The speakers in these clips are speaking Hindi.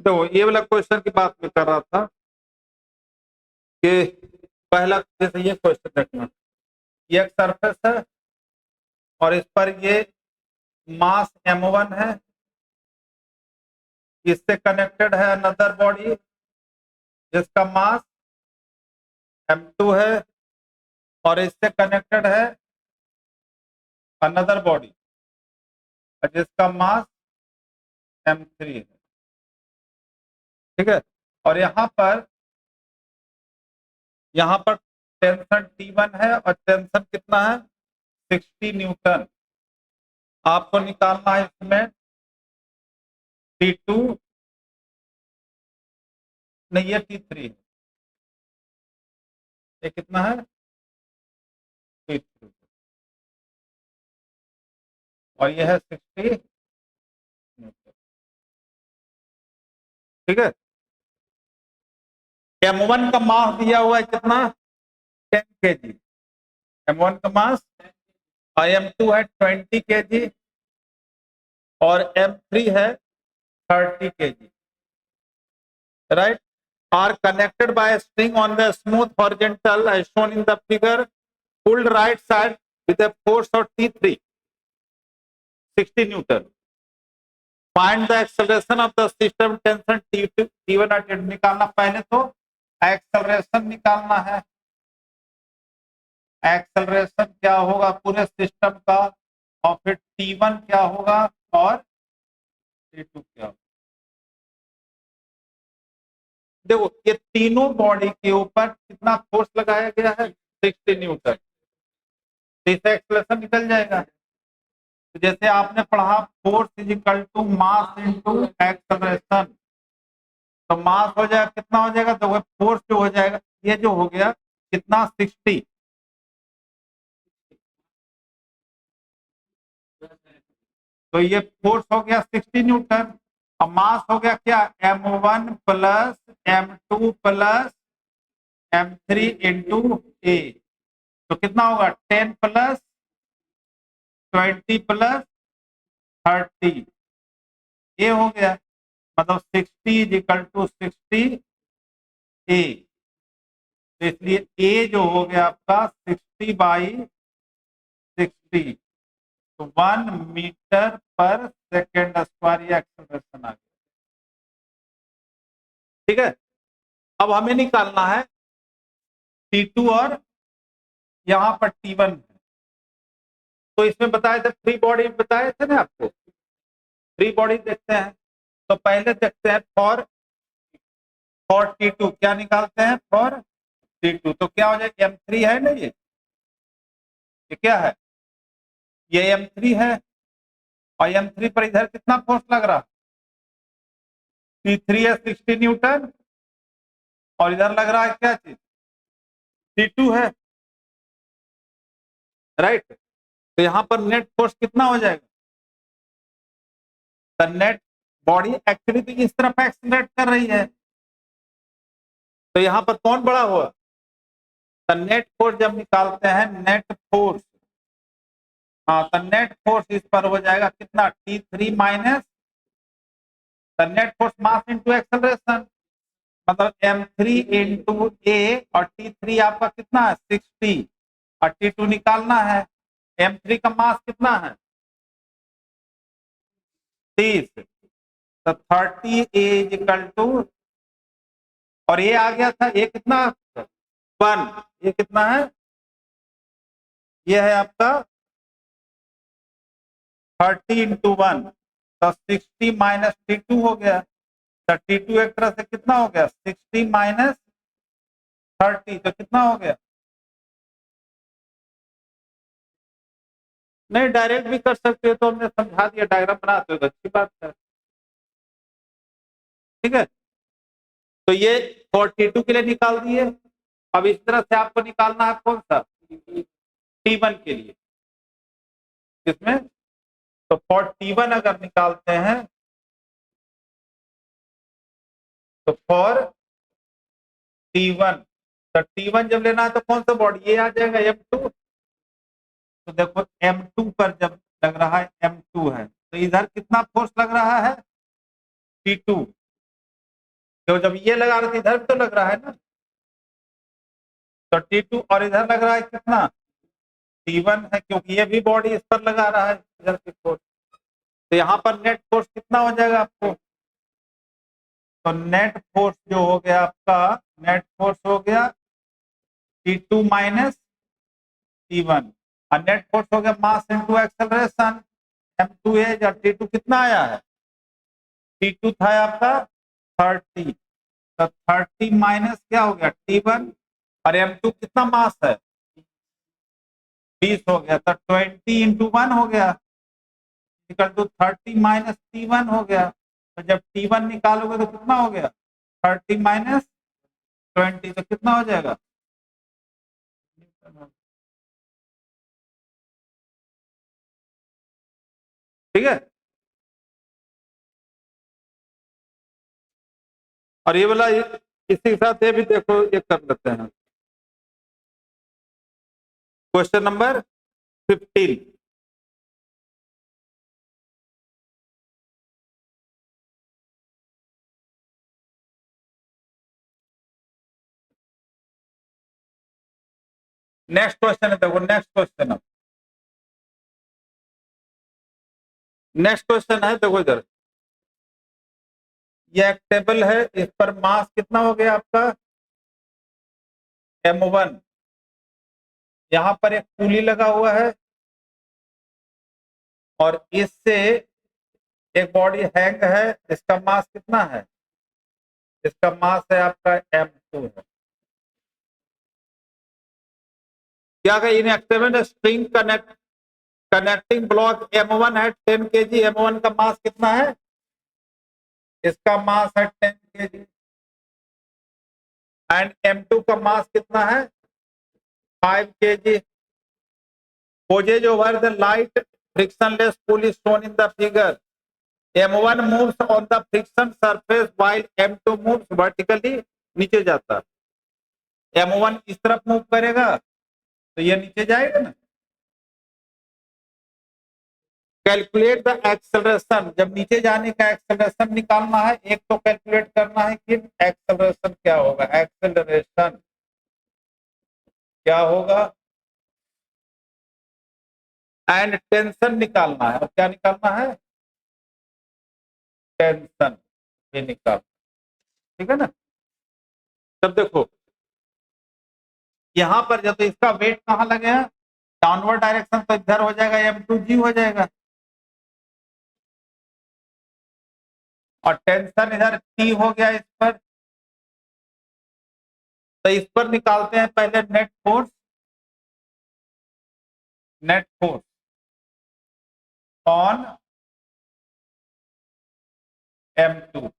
देखो ये वाला क्वेश्चन की बात मैं कर रहा था कि पहला जैसे ये क्वेश्चन देखना, ये एक सरफेस है और इस पर ये मास m1 है, इससे कनेक्टेड है अनदर बॉडी जिसका मास m2 है और इससे कनेक्टेड है अनदर बॉडी जिसका मास m3 है। ठीक है, और यहाँ पर टेंशन T1 है और टेंशन कितना है 60 न्यूटन। आपको निकालना है इसमें T2, नहीं ये T3 है, ये कितना है T3 और ये है 60 न्यूटन। ठीक है, m1 का मास दिया हुआ है कितना 10 kg, m1 का मास, m2 है 20 kg और m3 है 30 kg, right? Are connected by a string on the smooth horizontal as shown in the figure, pulled right side with a force of T3 60 Newton. Find the acceleration of the system tension T2 T1 और T2 निकालना। पहले तो एक्सेलरेशन निकालना है, एक्सेलरेशन क्या होगा पूरे सिस्टम का और फिर T1 क्या होगा और T2 क्या होगा। देखो ये तीनों बॉडी के ऊपर कितना फोर्स लगाया गया है 60 न्यूटन, इससे एक्सेलरेशन निकल जाएगा। तो जैसे आपने पढ़ा force is equal to mass into acceleration, तो मास हो जाएगा कितना हो जाएगा, तो फोर्स जो हो जाएगा ये जो हो गया कितना 60, तो ये फोर्स हो गया 60 न्यूटन और मास हो गया क्या m1 plus m2 plus m3 into ए, तो कितना होगा 10 प्लस 20 प्लस 30, ये हो गया मतलब 60 इज इक्वल टू 60 ए, तो इसलिए ए जो हो गया आपका 60 बाई 60, तो 1 मीटर पर सेकेंड स्क्वायर ये एक्सेलरेशन आ गया। ठीक है, अब हमें निकालना है T2 और यहाँ पर T1 है। तो इसमें बताए थे फ्री बॉडी बताए थे ना आपको, फ्री बॉडी देखते हैं। तो पहले देखते हैं फॉर T2 क्या निकालते हैं फॉर T2, तो क्या हो जाएगा m3 है ना, ये क्या है ये m3 है और m3 पर इधर कितना फोर्स लग रहा T3 है 60 न्यूटन और इधर लग रहा है क्या चीज T2 है, राइट। तो यहाँ पर नेट फोर्स कितना हो जाएगा, तो नेट बॉडी एक्चुअली तो इस तरफ एक्सीलरेट कर रही है, तो यहाँ पर कौन बड़ा हुआ, तो नेट फोर्स जब निकालते हैं नेट फोर्स, हाँ तो नेट फोर्स इस पर हो जाएगा कितना T3 minus net force mass into acceleration, मतलब m3 इंटू ए और T3 आपका कितना है 60 और T2 निकालना है, m3 का मास कितना है 30, तो 30 इज इक्वल टू, और ये आ गया था ये कितना 1, ये कितना है ये है आपका 30 इंटू 1, तो 60 माइनस T2 हो गया, तो T2 एक तरह से कितना हो गया 60 माइनस 30, तो कितना हो गया, नहीं डायरेक्ट भी कर सकते हो, तो हमने समझा दिया डायग्राम बनाते हो तो अच्छी बात है। ठीक है, तो ये 42 के लिए निकाल दिए। अब इस तरह से आपको निकालना है कौन सा T1 के लिए, इसमें तो फॉर T1 अगर निकालते हैं तो फॉर T1, तो T1 जब लेना है तो कौन सा बॉडी ये आ जाएगा m2, तो देखो m2 पर जब लग रहा है m2 है तो इधर कितना फोर्स लग रहा है T2, तो जब ये लगा रहे थे इधर भी तो लग रहा है ना, तो T2 और इधर लग रहा है कितना T1 है, क्योंकि ये भी बॉडी इस पर लगा रहा है इधर की फोर्स। तो यहाँ पर नेट फोर्स कितना हो जाएगा आपको, तो नेट फोर्स जो हो गया आपका, नेट फोर्स हो गया T2 माइनस T1, और नेट फोर्स हो गया मास इनटू एक्सेलरेशन m2 है, या T2 कितना आया है, T2 था आपका 30, तो 30 माइनस क्या हो गया T1, और m2 कितना मास है 20 हो गया, तो 20 इंटू 1 हो गया, इक्वल टू 30 माइनस T1 हो गया। तो जब T1 निकालोगे तो कितना हो गया 30 माइनस 20, तो कितना हो जाएगा, ठीक है। और ये वाला इसी के साथ ये भी देखो, ये कर लेते हैं, क्वेश्चन नंबर 15। नेक्स्ट क्वेश्चन है, देखो नेक्स्ट क्वेश्चन है, नेक्स्ट क्वेश्चन है, देखो इधर ये एक टेबल है, इस पर मास कितना हो गया आपका m1, यहाँ पर एक पुली लगा हुआ है और इससे एक बॉडी हैंग है, इसका मास कितना है, इसका मास है आपका m2 है। क्या कहा, in experiment spring connecting block m1 है 10 kg, m1 का मास कितना है, इसका मास है 10 kg, एंड m2 का मास कितना है 5 kg। Poses over the light frictionless pulley shown in the figure. M1 moves on the friction surface while M2 moves vertically, नीचे जाता है। M1 इस तरफ मूव करेगा तो ये नीचे जाएगा ना। कैलकुलेट द एक्सेलरेशन, जब नीचे जाने का एक्सेलरेशन निकालना है, एक तो कैलकुलेट करना है कि एक्सेलरेशन क्या होगा, एक्सेलरेशन क्या होगा, एंड टेंशन निकालना है, और क्या निकालना है टेंशन, ये निकालना, ठीक है ना। तब देखो यहां पर जब तो इसका वेट कहां लगेगा, डाउनवर्ड डायरेक्शन, तो इधर हो जाएगा m2g हो जाएगा, और टेंशन इधर t हो गया इस पर। तो इस पर निकालते हैं पहले net force, net force on m2,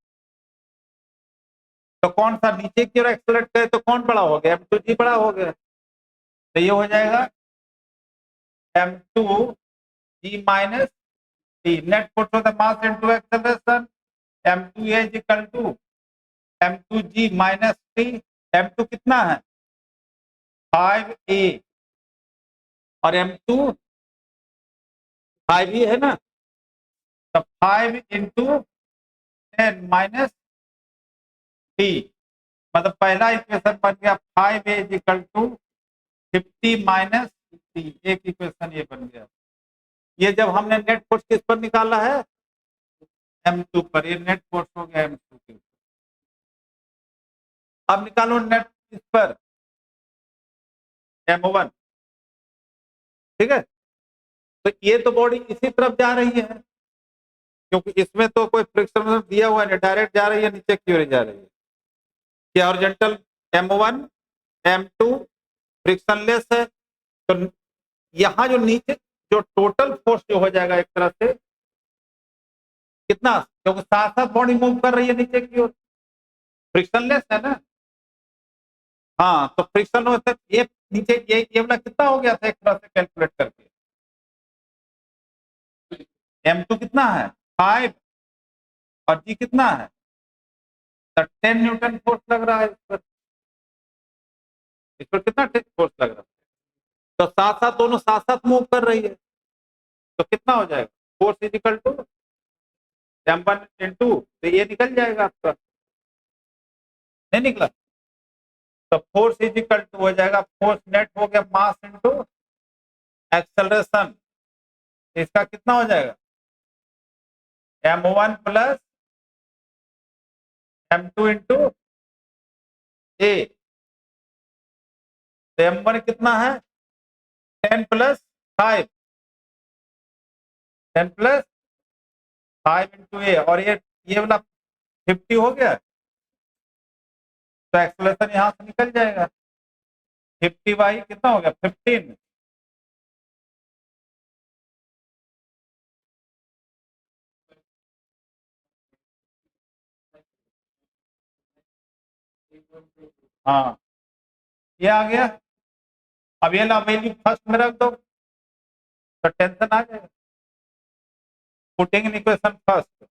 तो कौन सा नीचे की ओर एक्सेलरेट करे तो कौन बड़ा हो गया, m2g बड़ा हो गया, तो ये हो जाएगा m2g minus t, net force of the mass into acceleration, m2 is equal to m2g minus t, m2 कितना है 5a, और m2 5 है ना, तो 5 इंटू 10 माइनस टी, मतलब पहला इक्वेशन बन गया 5a is equal to 50 minus T, एक इक्वेशन ये बन गया। ये जब हमने नेट फोर्स किस पर निकाला है m2 पर, ये नेट फोर्स हो गया m2 के ऊपर। अब निकालो नेट इस पर m1, ठीक है। तो ये तो बॉडी इसी तरफ जा रही है, क्योंकि इसमें तो कोई फ्रिक्शन दिया हुआ नहीं, डायरेक्ट जा रही है, नीचे की ओर जा रही है, कि हॉरिजॉन्टल m1 m2 फ्रिक्शनलेस है, तो यहाँ जो नीचे जो टोटल फोर्स जो हो जाएगा एक तरह से कितना, क्योंकि साथ साथ बॉडी मूव कर रही है नीचे की ओर, फ्रिक्शनलेस है ना। हाँ, तो फ्रिक्शन हो तो ये नीचे ये वाला कितना हो गया था एक तरह से कैलकुलेट करके, m2 कितना है 5 और g कितना है, तो 10 न्यूटन फोर्स लग रहा है इस पर कितना फोर्स लग रहा है, तो साथ साथ दोनों साथ साथ मूव कर रही है, तो कितना हो जाएगा force is equal to m1 into, तो ये निकल जाएगा आपका नहीं निकला। तो फोर्स इज इक्वल टू हो जाएगा, फोर्स नेट हो गया मास इंटू एक्सेलरेशन। इसका कितना हो जाएगा, m1 प्लस m2 इंटू ए। तो m1 कितना है 10 प्लस 5, 10 प्लस 5 इंटू ए, और ये वाला 50 हो गया। तो एक्सेलरेशन यहां से निकल जाएगा, 50 बाई कितना हो गया 15। हाँ ये आ गया। अब ये ना वैल्यू फर्स्ट में रख दो तो टेंशन आ जाएगा। Putting in equation first,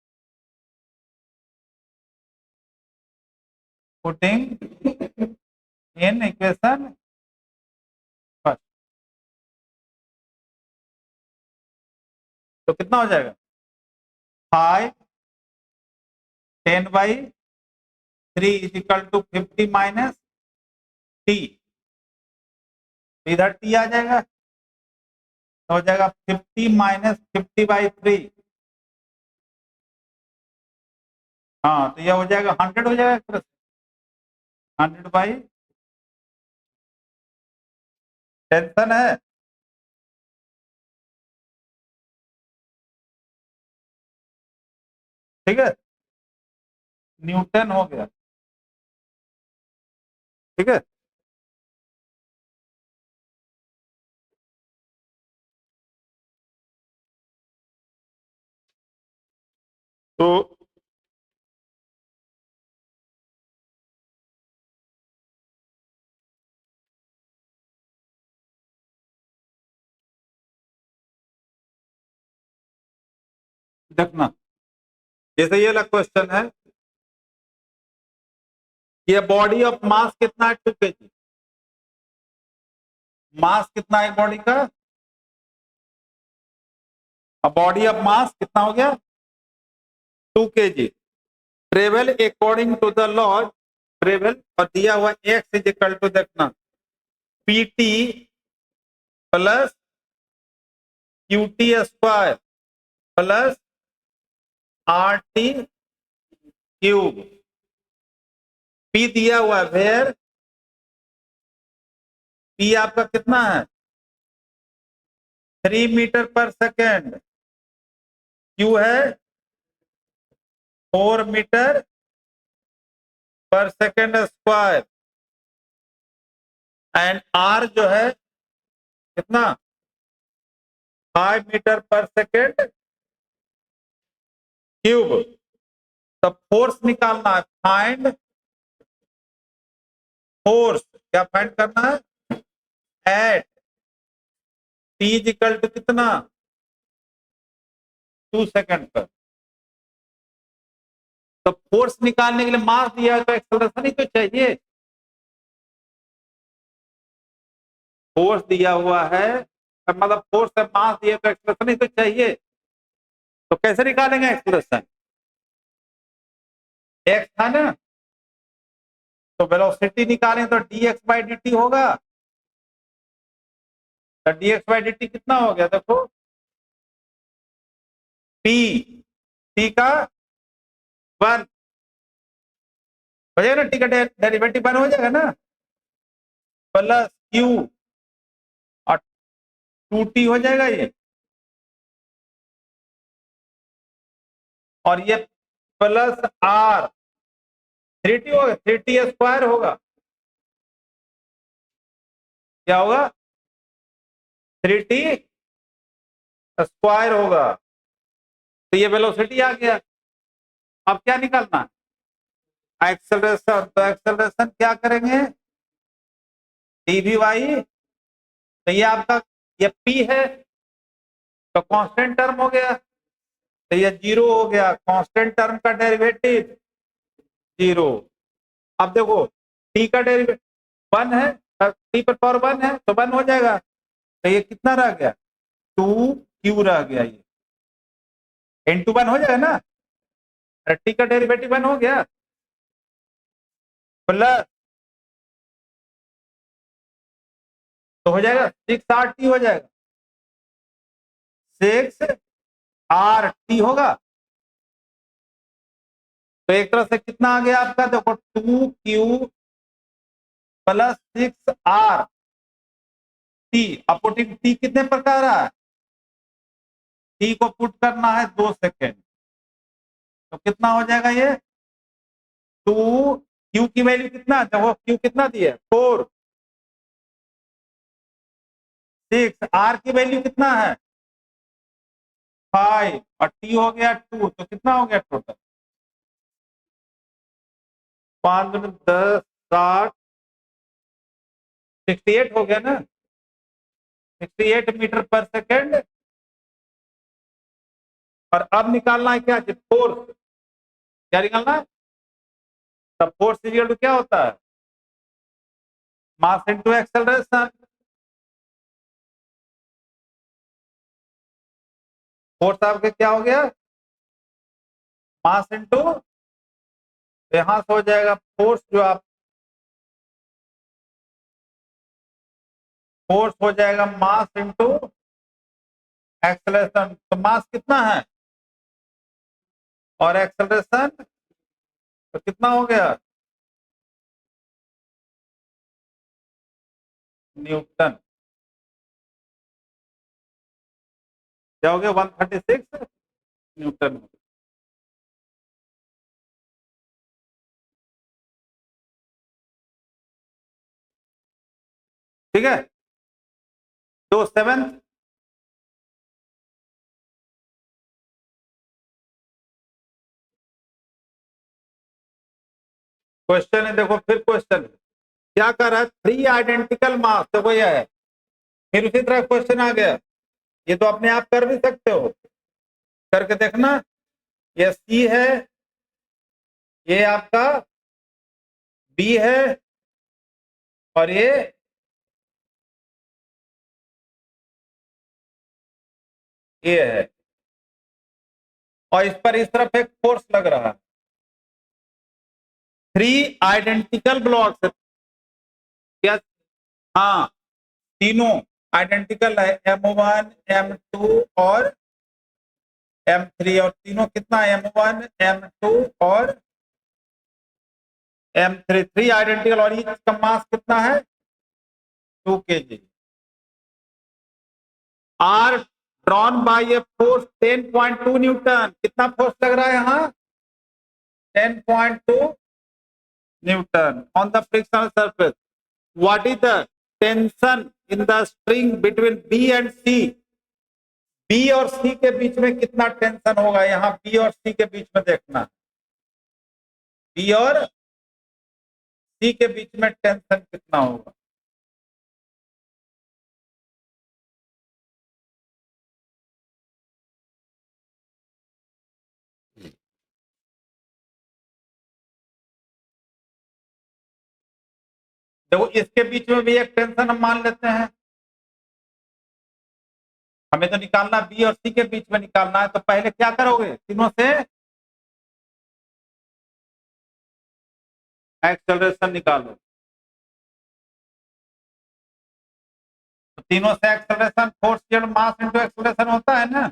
putting in equation first. तो कितना हो जाएगा 5 10/3 is equal to 50 minus T. इधर टी आ जाएगा तो हो जाएगा 50 माइनस 50/3। हाँ तो यह हो जाएगा 100 हो जाएगा एक तरह से, 100/। टेंशन है, ठीक है, न्यूटन हो गया, ठीक है। तो देखना, जैसे ये वाला क्वेश्चन है, ये बॉडी ऑफ मास कितना है 2 kg। मास कितना है बॉडी का, बॉडी ऑफ मास कितना हो गया 2 kg। Travel according to the law, travel और दिया हुआ एक्स इज इक्वल टू, देखना PT plus QT square plus R T cube. P दिया हुआ है, वेयर पी आपका कितना है 3 मीटर पर सेकेंड, क्यू है 4 मीटर पर सेकेंड स्क्वायर, एंड आर जो है कितना 5 मीटर पर सेकेंड क्यूब। तो फोर्स निकालना है, फाइंड फोर्स, क्या फाइंड करना है at T is equal to कितना 2 सेकेंड पर। तो फोर्स निकालने के लिए मास दिया है तो एक्सेलरेशन ही तो चाहिए। फोर्स दिया हुआ है मतलब फोर्स है, मास दिया तो एक्सेलरेशन ही तो चाहिए। तो कैसे निकालेंगे एक्सेलरेशन, एक्स था ना, तो वेलोसिटी निकालें तो dx/dt होगा। तो dx/dt कितना हो गया देखो, p, t का 1 हो जाएगा ना, टी का डेरिवेटिव 1 हो जाएगा ना, प्लस क्यू और 2t हो जाएगा ये, और ये प्लस आर 3t होगा, 3t स्क्वायर होगा, क्या होगा 3t स्क्वायर होगा। तो ये वेलोसिटी आ गया। अब क्या निकालना है एक्सेलरेशन, तो एक्सेलरेशन क्या करेंगे dv/, तो ये आपका ये p है तो कांस्टेंट टर्म हो गया, तो ये 0 हो गया, कांस्टेंट टर्म का डेरिवेटिव 0। अब देखो t का डेरिवेटिव 1 है, t पर पावर 1 है तो 1 हो जाएगा, तो ये कितना रह गया 2q रह गया, ये n2 1 हो जाएगा ना, t का डेरिवेटिव 1 हो गया। प्लस तो हो जाएगा 6RT हो जाएगा, 6RT होगा। तो एक तरह से कितना आ गया आपका, देखो 2Q प्लस 6RT। अब पुटिंग T कितने पर कर रहा है, T को पुट करना है 2 सेकेंड, तो कितना हो जाएगा ये 2Q की वैल्यू कितना, देखो Q कितना दी है 4, 6R की वैल्यू कितना है 5 और T हो गया 2, तो कितना हो गया टोटल 5 10 60 68 हो गया ना, 68 मीटर पर सेकेंड। और अब निकालना है क्या, फोर्स, क्या निकालना है, तब फोर्स इक्वल टू क्या होता है, मास इनटू एक्सेलरेशन। फोर्स आपके क्या हो गया, मास इनटू, यहां से हो जाएगा फोर्स, जो आप फोर्स हो जाएगा मास इनटू एक्सेलरेशन। तो मास कितना है और एक्सेलरेशन तो कितना हो गया, न्यूटन। क्या हो गया 136 न्यूटन। ठीक है, तो सेवेंथ, क्वेश्चन है, देखो फिर क्वेश्चन क्या कर रहा है, 3 आइडेंटिकल मास, देखो यह है, फिर उसी तरह क्वेश्चन आ गया। ये तो अपने आप कर भी सकते हो, करके देखना। ये सी है, ये आपका बी है, और ये ए है, और इस पर इस तरफ एक फोर्स लग रहा है। 3 आइडेंटिकल ब्लॉक्स, क्या, हाँ तीनों आइडेंटिकल है, M1 M2 और M3, और तीनों कितना M1 M2 और M3, 3 आइडेंटिकल, और इसका मास कितना है 2 kg। Are drawn by a force 10.2 newton, कितना फोर्स लग रहा है यहाँ 10.2 newton on the frictional surface. What is the tension in the string between B and C, B और सी के बीच में कितना टेंशन होगा, यहाँ बी और सी के बीच में देखना, बी और सी के बीच में टेंशन कितना होगा। देखो इसके बीच में भी एक टेंशन हम मान लेते हैं, हमें तो निकालना बी और सी के बीच में निकालना है, तो पहले क्या करोगे, तीनों से एक्सेलरेशन निकालो, तो तीनों से एक्सेलरेशन, फोर्स जेड मास इनटू एक्सेलरेशन होता है ना,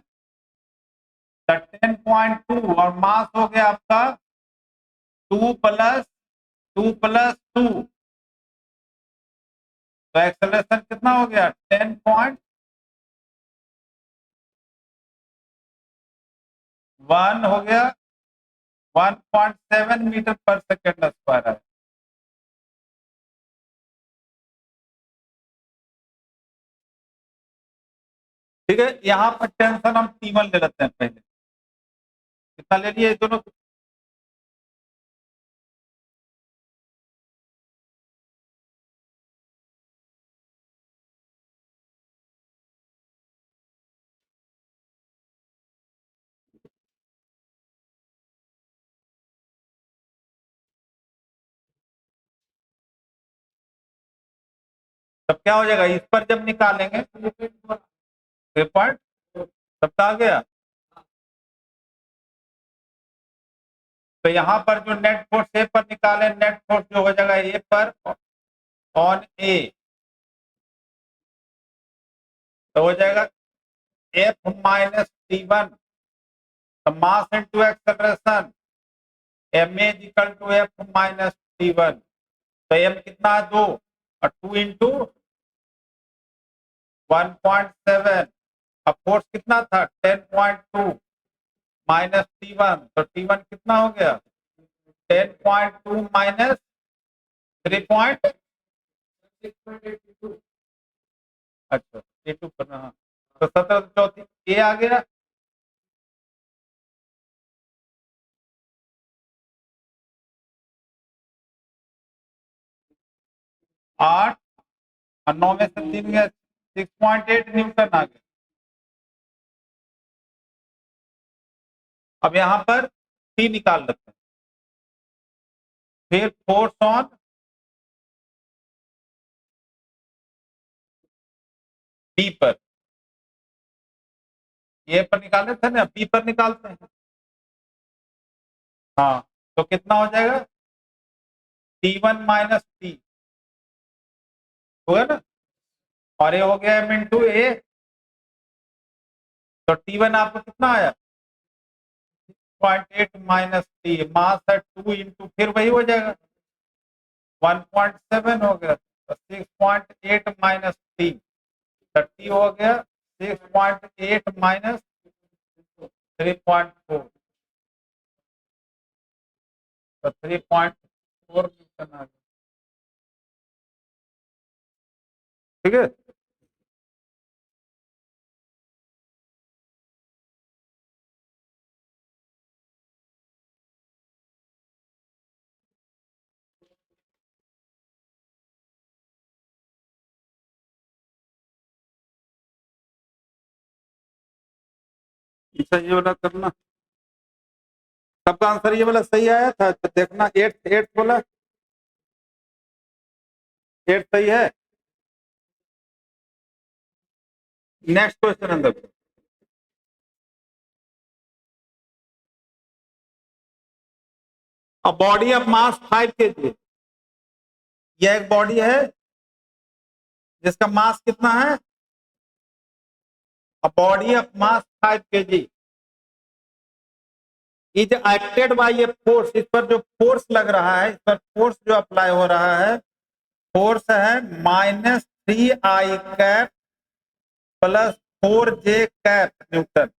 10.2 और मास हो गया आपका 2 + 2 + 2, तो एक्सेलरेशन कितना हो गया 10.1 हो गया, 1.7 मीटर पर सेकेंड स्क्वायर है। ठीक है, यहाँ पर टेंशन हम T1 ले लेते हैं पहले, कितना ले लिए दोनों, तब क्या हो जाएगा, इस पर जब निकालेंगे पॉइंट, तब आ गया तो यहाँ पर जो नेट फोर्स ए पर निकाले, नेट फोर्स जो हो जाएगा ए पर ऑन ए, तो हो जाएगा F minus T one, mass into acceleration, M is equal to F minus T one. तो एम कितना है 2 और 2 इंटू 1.7, अब फोर्स कितना था 10.2 माइनस टी वन, तो टी वन कितना हो गया 10.2 माइनस 3. अच्छा 82 करना, हाँ। तो 17 ए आ गया। आठ और 9 में से 3 गया, 6.8 न्यूटन आ गया। अब यहाँ पर टी निकाल लेते हैं। फिर फोर्स ऑन बी पर, ए पर निकाले थे ना, बी पर निकालते हैं। हाँ, तो कितना हो जाएगा टी वन माइनस टी, हुआ ना, और ये हो गया एम इंटू ए। तो टी वन आपको कितना आया 0.8 माइनस टी, मास है 2 इंटू, फिर वही हो जाएगा 1.7 हो गया, तो 6.8 माइनस टी, 30 हो गया 6.8 माइनस 3.4, तो 3.4 न्यूटन आ गया। ठीक है, अच्छा ये वाला करना, सबका आंसर ये वाला सही आया था, तो देखना 8 बोला, 8 सही है। नेक्स्ट क्वेश्चन अंदर, अ बॉडी ऑफ मास 5 kg, यह एक बॉडी है जिसका मास कितना है, a body of mass 5 kg is acted by a force, इस पर जो फोर्स लग रहा है, इस पर फोर्स जो अप्लाई हो रहा है, फोर्स है -3I cap plus 4J cap Newton.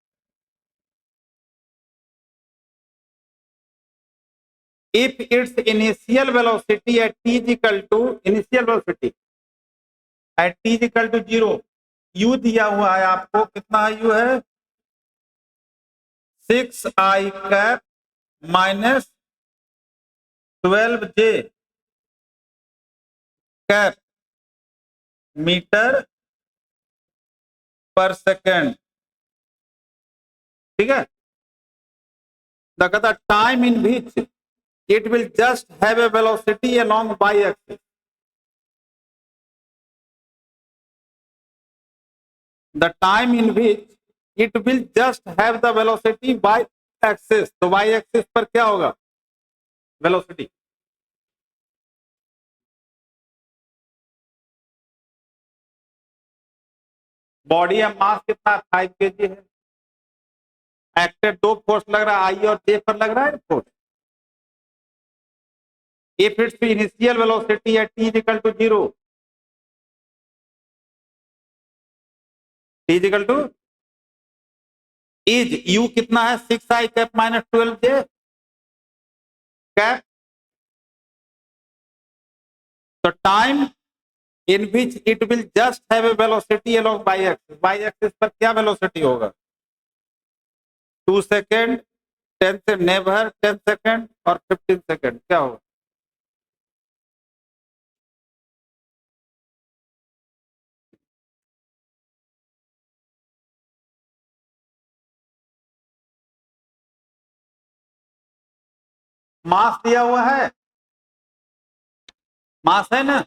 If it's initial velocity at t is equal to, initial velocity at t is equal to 0, u दिया हुआ है आपको, कितना यू है 6I cap minus 12J cap metre पर सेकेंड। ठीक है, the time in which it will just have a velocity along y-axis, the time in which it will just have the velocity y-axis, तो y-axis पर क्या होगा वेलोसिटी, बॉडी है मास कितना 5 kg है, एक्टेड 2 फोर्स लग रहा है, आई और जे पर लग रहा है force. If it's initial velocity है t equal to 0, t equal to is u कितना है 6I cap minus 12J cap, तो time in which it will just have a velocity along y-axis, y-axis पर क्या वेलोसिटी होगा 2 सेकेंड, 10 से नेवर 10 सेकेंड और 15 सेकेंड, क्या होगा मास दिया हुआ है, मास है ना,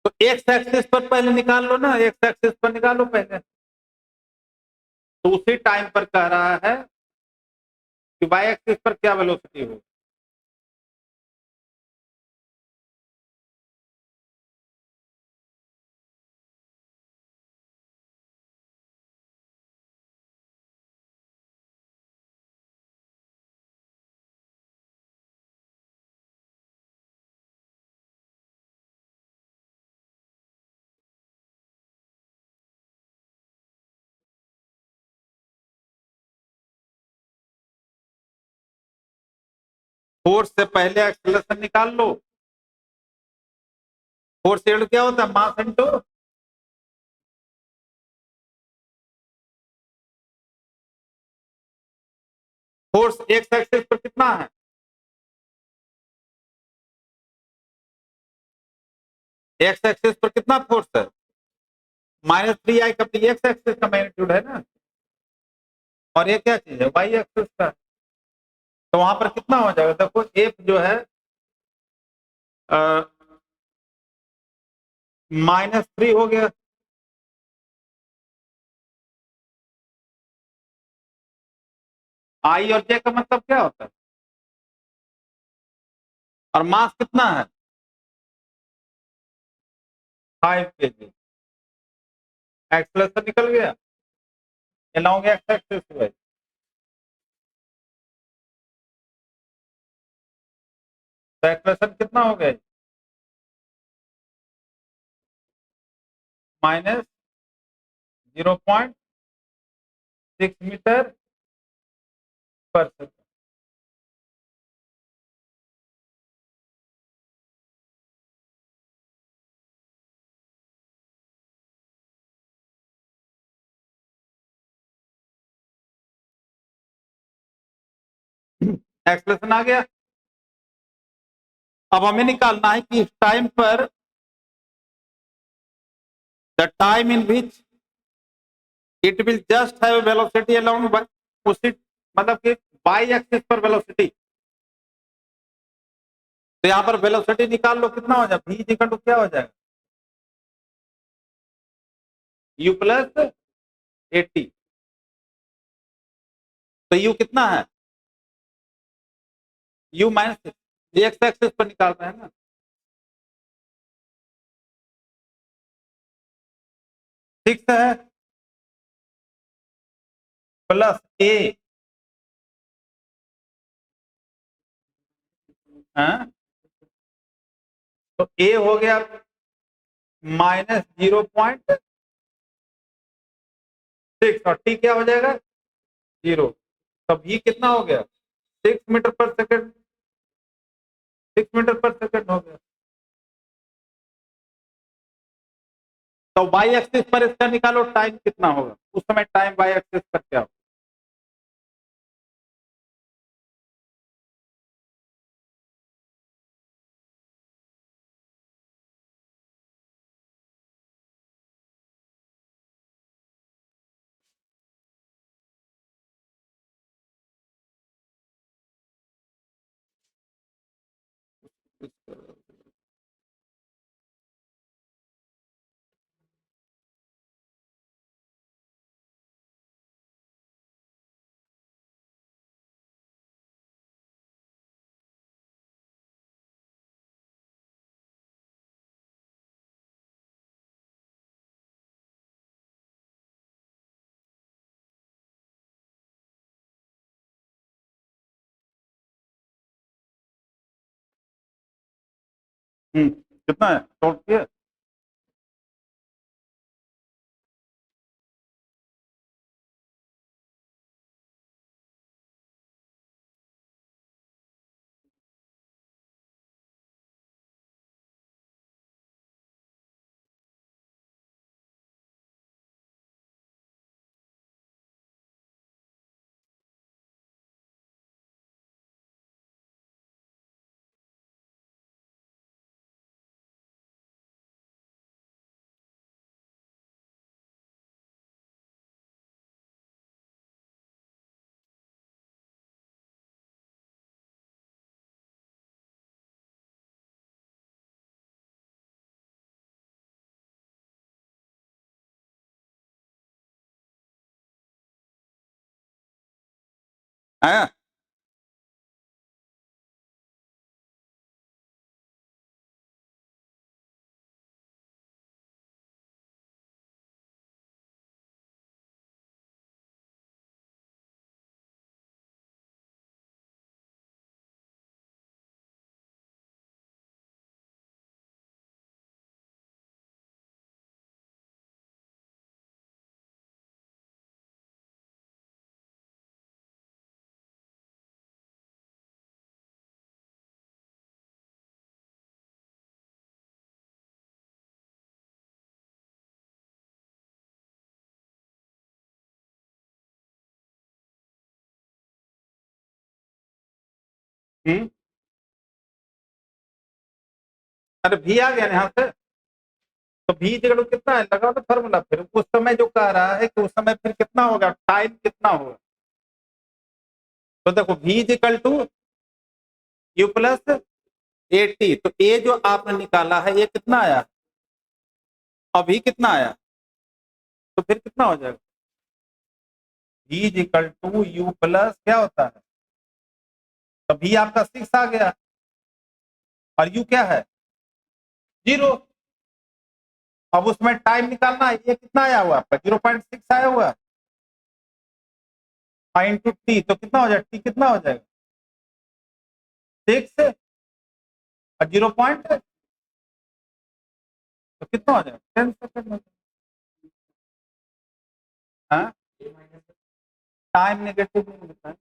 तो एक्स एक्सिस पर पहले निकाल लो ना, एक्स एक्सिस पर निकालो पहले, तो उसी टाइम पर कह रहा है कि वाई एक्सिस पर क्या वेलोसिटी हो। फोर्स से पहले एक्सेलरेशन निकाल लो। फोर्स क्या होता है, mass into force. X axis पर कितना है, एक्स एक्सिस पर कितना फोर्स है, -3 I का एक्स एक्सिस का मैग्नीट्यूड है ना, और ये क्या चीज है, वाई एक्सिस का। तो वहां पर कितना हो जाएगा, देखो एफ जो है -3 हो गया। आई और जे का मतलब क्या होता है, और मास कितना है 5 kg। एक्सलेशन निकल गया, अलोंग एक्स एक्सिस में। तो एक्सलेशन कितना हो गया, -0.6 मीटर पर सेकेंड। एक्सलेशन आ गया। अब हमें निकालना है कि इस टाइम पर the time in which it will just have velocity along, उसी मतलब कि बाई एक्सिस पर वेलोसिटी। तो यहाँ पर वेलोसिटी निकाल लो, कितना हो जाए, v इक्वल टू क्या हो जाएगा, u प्लस 80। तो u कितना है, u माइनस एक्स एक्सिस पर निकाल रहे हैं ना। सिक्स है प्लस ए, तो ए हो गया -0.6 और टी क्या हो जाएगा 0। तब ये कितना हो गया 6 मीटर पर सेकेंड, 6 मीटर पर सेकेंड हो गया। तो वाई एक्सिस पर इसका निकालो टाइम कितना होगा, उस समय टाइम वाई एक्सिस पर क्या होगा। कितना है शॉर्ट किया। आया कि अरे भी आ गया ना यहाँ से, तो भी जगह कितना है लगा दो फॉर्मूला, फिर उस समय जो कह रहा है कि उस समय फिर कितना होगा, टाइम कितना होगा। तो देखो v is equal to u plus 80, तो ए जो आपने निकाला है ये कितना आया, अभी कितना आया, तो फिर कितना हो जाएगा, v is equal to u plus क्या होता है, तो v आपका 6 आ गया और u क्या है 0। अब उसमें टाइम निकालना है, ये कितना आया हुआ आपका 0.6 आया हुआ इंटू टी, तो कितना हो जाएगा, टी कितना हो जाएगा 6 और 0. तो कितना हो जाएगा 10 सेकंड। हाँ टाइम नेगेटिव नहीं होता है।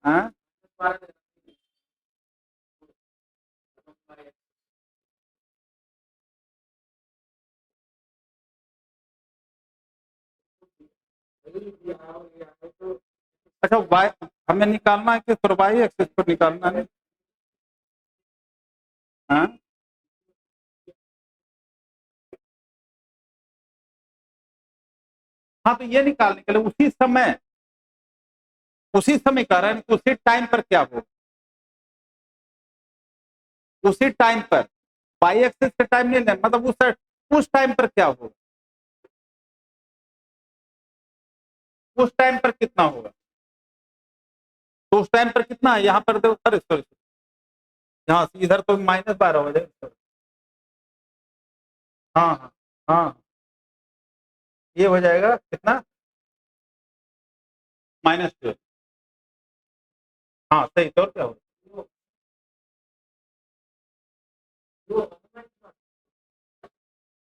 हाँ अच्छा वाई हमें निकालना है कि फिर वाई एक्सिस पर निकालना है। हाँ हाँ तो ये निकालने के लिए उसी समय कह रहे हैं कि उसी टाइम पर क्या होगा, उसी टाइम पर वाई एक्सिस का टाइम नहीं लेना, मतलब उस टाइम पर क्या होगा, उस टाइम पर कितना होगा, तो उस टाइम पर कितना है यहाँ पर देखो, अरे सॉरी यहाँ इधर तो -12 हो जाएगा। हाँ हाँ हाँ ये हो जाएगा कितना -12। हाँ सही, तो क्या होगा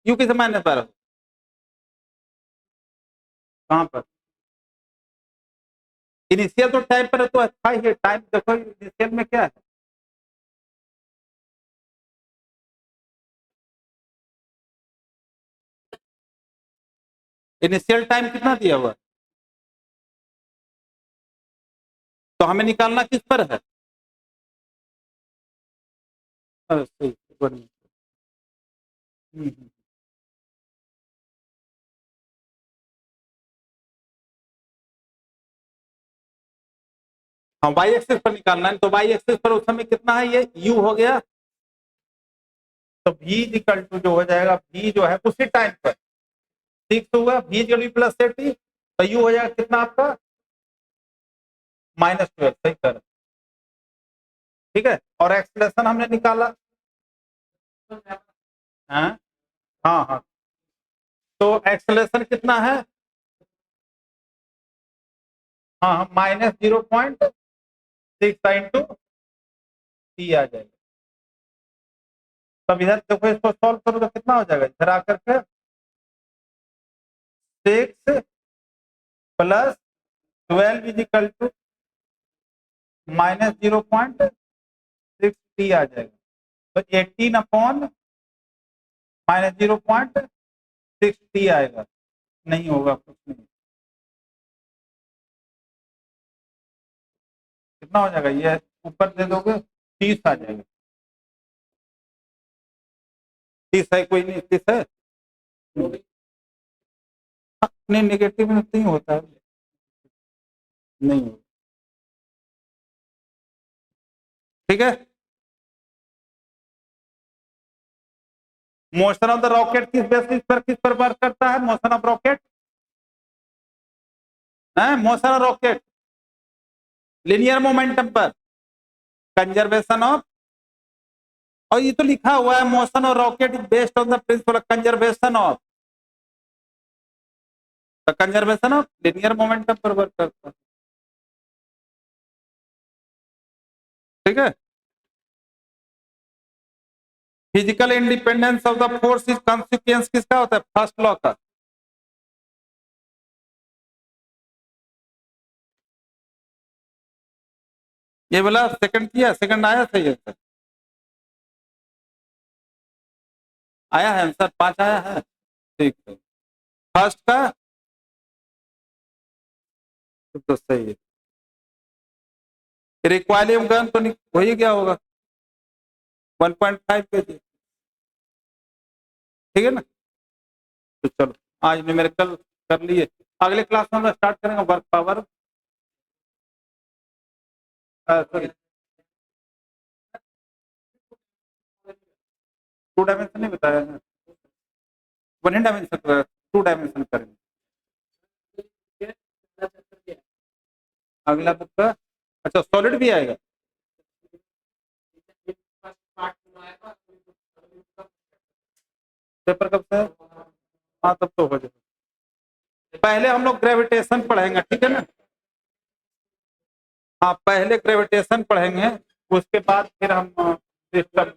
यू किसे -12 कहाँ पर, इनिशियल तो टाइम पर है, तो अच्छा ही है टाइम, देखो इनिशियल में क्या है, इनिशियल टाइम कितना दिया हुआ, तो हमें निकालना किस पर है, सही बढ़िया। हम्म। हाँ वाई एक्सिस पर निकालना है, तो वाई एक्सिस पर उस समय कितना है, ये यू हो गया, तो v इक्वल टू जो हो जाएगा, v जो है उसी टाइम पर 6 हुआ, v जो प्लस 30, तो यू हो जाएगा कितना आपका -12, सही कर, ठीक है। और एक्सलेशन हमने निकाला, हाँ हाँ हाँ, तो एक्सलेशन कितना है, हाँ हाँ -0.6 इंटू टी आ जाएगा। तब इधर देखो इसको सॉल्व करो तो कितना हो जाएगा, इधर आकर के 6 plus 12 is equal to -0.6 t आ जाएगा, तो 18 अपॉन -0.6 टी आएगा, नहीं होगा कुछ नहीं, कितना हो जाएगा, ये ऊपर दे दोगे 30 आ जाएगा, 30 है, कोई नहीं 30 है, नहीं नेगेटिव में नहीं होता है, नहीं होता, ठीक है। मोशन ऑफ द रॉकेट किस बेसिस पर, किस पर वर्क करता है, मोशन ऑफ रॉकेट है, motion of rocket linear momentum पर, कंजर्वेशन ऑफ, और ये तो लिखा हुआ है motion of rocket is based on the principle conservation of, the conservation of linear momentum पर वर्क करता है, ठीक है। Physical independence of the force is consequence किसका होता है, फर्स्ट लॉ का, ये बोला सेकंड किया, सेकंड आया सही आंसर, आया है आंसर 5 आया है, ठीक है। फर्स्ट का तो सही है। रिक्वायलियम गन तो नहीं हो ही गया होगा 1.5 kg, ठीक है ना। तो चलो आज न्यूमेरिकल कर लिए, अगले क्लास में हम स्टार्ट करेंगे वर्क पावर, सॉरी 2 डायमेंशन नहीं बताया है, 1 डायमेंशन 2 डायमेंशन करेंगे अगला बुक का। अच्छा सॉलिड भी आएगा, पेपर कब से है? हाँ तब तो हो जाएगा। पहले हम लोग ग्रेविटेशन पढ़ेंगे, ठीक है ना। हाँ पहले ग्रेविटेशन पढ़ेंगे, उसके बाद फिर हम सिस्टम